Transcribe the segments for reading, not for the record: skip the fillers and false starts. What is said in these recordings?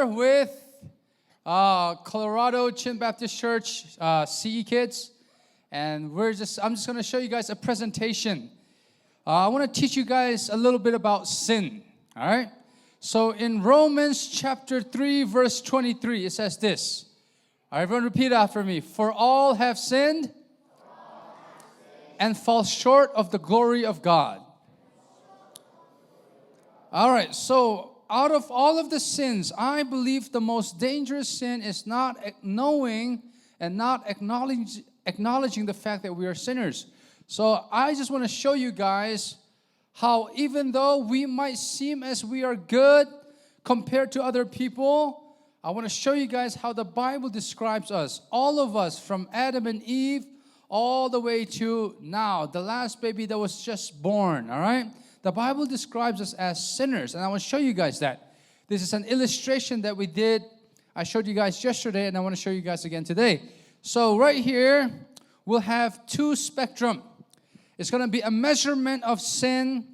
here with Colorado Chin Baptist Church CE kids, and I'm just going to show you guys a presentation. I want to teach you guys a little bit about sin. All right. So in Romans chapter 3, verse 23, it says this. All right, everyone repeat after me. For all have sinned and fall short of the glory of God. All right, so out of all of the sins, I believe the most dangerous sin is not knowing and not acknowledging the fact that we are sinners. So I just want to show you guys how even though we might seem as we are good compared to other people, I want to show you guys how the Bible describes us. All of us, from Adam and Eve, all the way to now, the last baby that was just born, all right? The Bible describes us as sinners, and I want to show you guys that. This is an illustration that we did. I showed you guys yesterday, and I want to show you guys again today. So right here, we'll have two spectrum. It's going to be a measurement of sin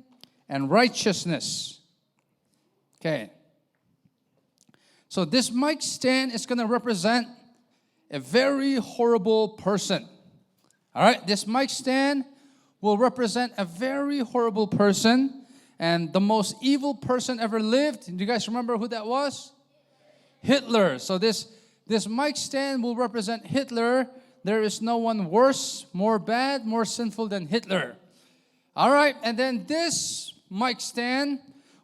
and righteousness. Okay. So this mic stand is going to represent a very horrible person. All right, this mic stand will represent a very horrible person and the most evil person ever lived. Do you guys remember who that was? Hitler. So this mic stand will represent Hitler. There is no one worse, more bad, more sinful than Hitler. All right, and then this mic stand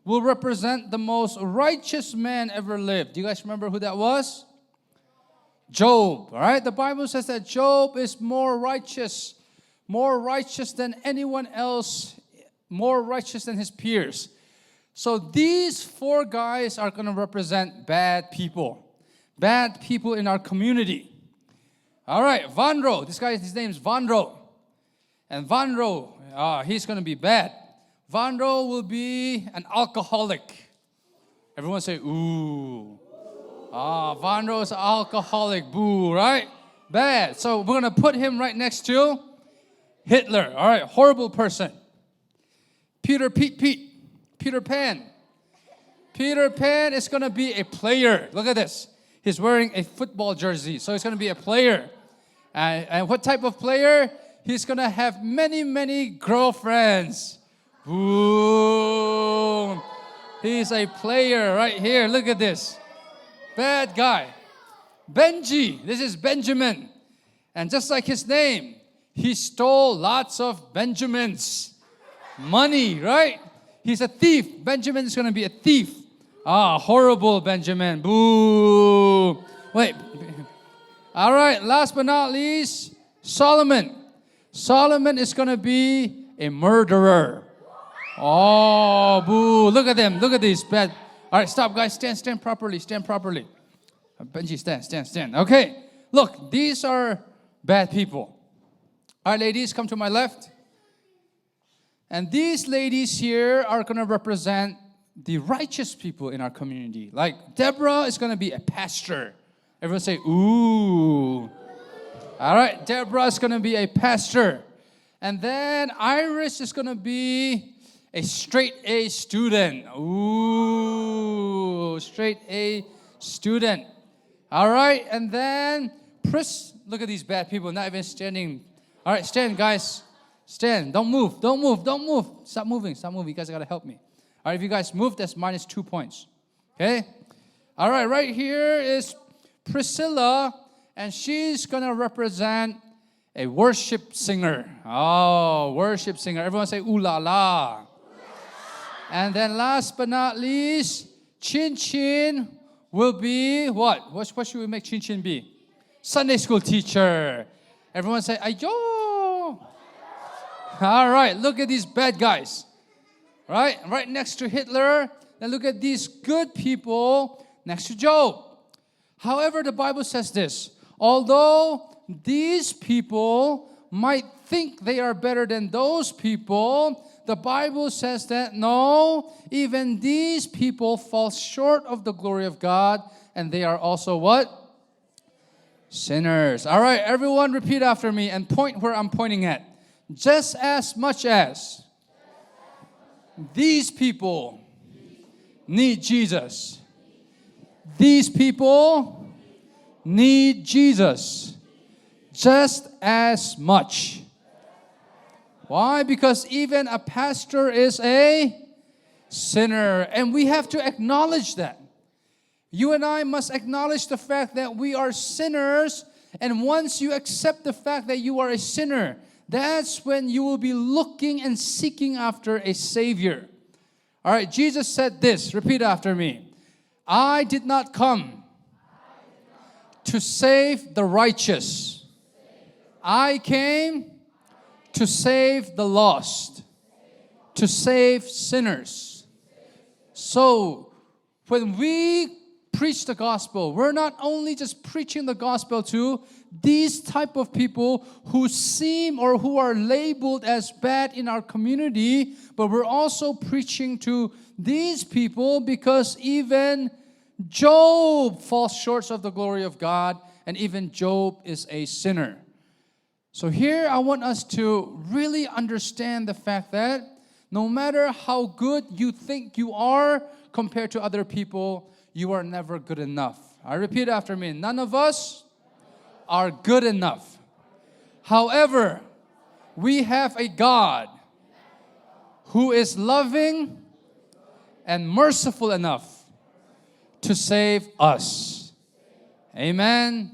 will represent the most righteous man ever lived. Do you guys remember who that was? Job. All right, the Bible says that Job is more righteous than anyone else, more righteous than his peers. So these four guys are going to represent bad people in our community. All right, Vanro. His name is Vanro. And Vanro, he's going to be bad. Vanro will be an alcoholic. Everyone say, ooh. Vanro is an alcoholic. Boo, right? Bad. So we're going to put him right next to Hitler. All right, horrible person. Peter Pan. Peter Pan is going to be a player. Look at this. He's wearing a football jersey, so he's going to be a player. And what type of player? He's going to have many, many girlfriends. Boom. He's a player right here. Look at this. Bad guy. Benji. This is Benjamin. And just like his name, he stole lots of Benjamins. Money, right? He's a thief. Benjamin is going to be a thief. Horrible Benjamin. Boo. Wait. All right, last but not least, Solomon. Solomon is going to be a murderer. Oh, boo. Look at them. Look at these bad. All right, stop, guys. Stand properly. Stand properly. Benji, stand. Okay. Look, these are bad people. All right, ladies, come to my left. And these ladies here are going to represent the righteous people in our community. Like Deborah is going to be a pastor. Everyone say, ooh. All right, Deborah is going to be a pastor. And then Iris is going to be a straight A student. Ooh, straight A student. All right, and then look at these bad people, not even standing. All right, stand, guys. Stand. Don't move. Stop moving. You guys got to help me. All right, if you guys move, that's minus 2 points. Okay? All right, right here is Priscilla, and she's going to represent a worship singer. Oh, worship singer. Everyone say, ooh la la. And then last but not least, Chin Chin will be what? What should we make Chin Chin be? Sunday school teacher. Everyone say, ayo. All right, look at these bad guys. Right next to Hitler. Then look at these good people next to Job. However, the Bible says this. Although these people might think they are better than those people, the Bible says that no, even these people fall short of the glory of God, and they are also what? Sinners. All right, everyone repeat after me and point where I'm pointing at. Just as much as these people need Jesus, These people need Jesus just as much. Why? Because even a pastor is a sinner, and we have to acknowledge that. You and I must acknowledge the fact that we are sinners, and once you accept the fact that you are a sinner, that's when you will be looking and seeking after a Savior. All right, Jesus said this, repeat after me. I did not come to save the righteous. I came to save the lost, to save sinners. So, when we preach the gospel, we're not only just preaching the gospel to these type of people who seem or who are labeled as bad in our community, but we're also preaching to these people because even Job falls short of the glory of God, and even Job is a sinner. So here I want us to really understand the fact that no matter how good you think you are compared to other people, you are never good enough. I repeat after me, none of us are good enough. However, we have a God who is loving and merciful enough to save us. Amen.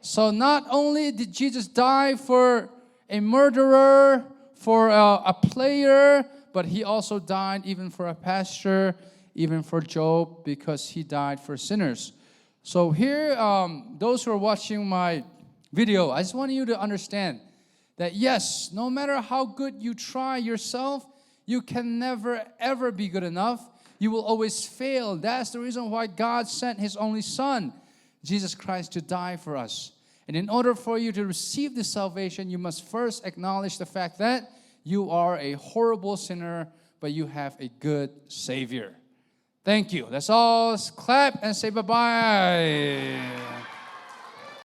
So not only did Jesus die for a murderer, for a player, but he also died even for a pastor, even for Job, because he died for sinners. So here, those who are watching my video, I just want you to understand that yes, no matter how good you try yourself, you can never ever be good enough. You will always fail. That's the reason why God sent His only Son, Jesus Christ, to die for us. And in order for you to receive this salvation, you must first acknowledge the fact that you are a horrible sinner, but you have a good Savior. Thank you. Let's all clap and say bye-bye.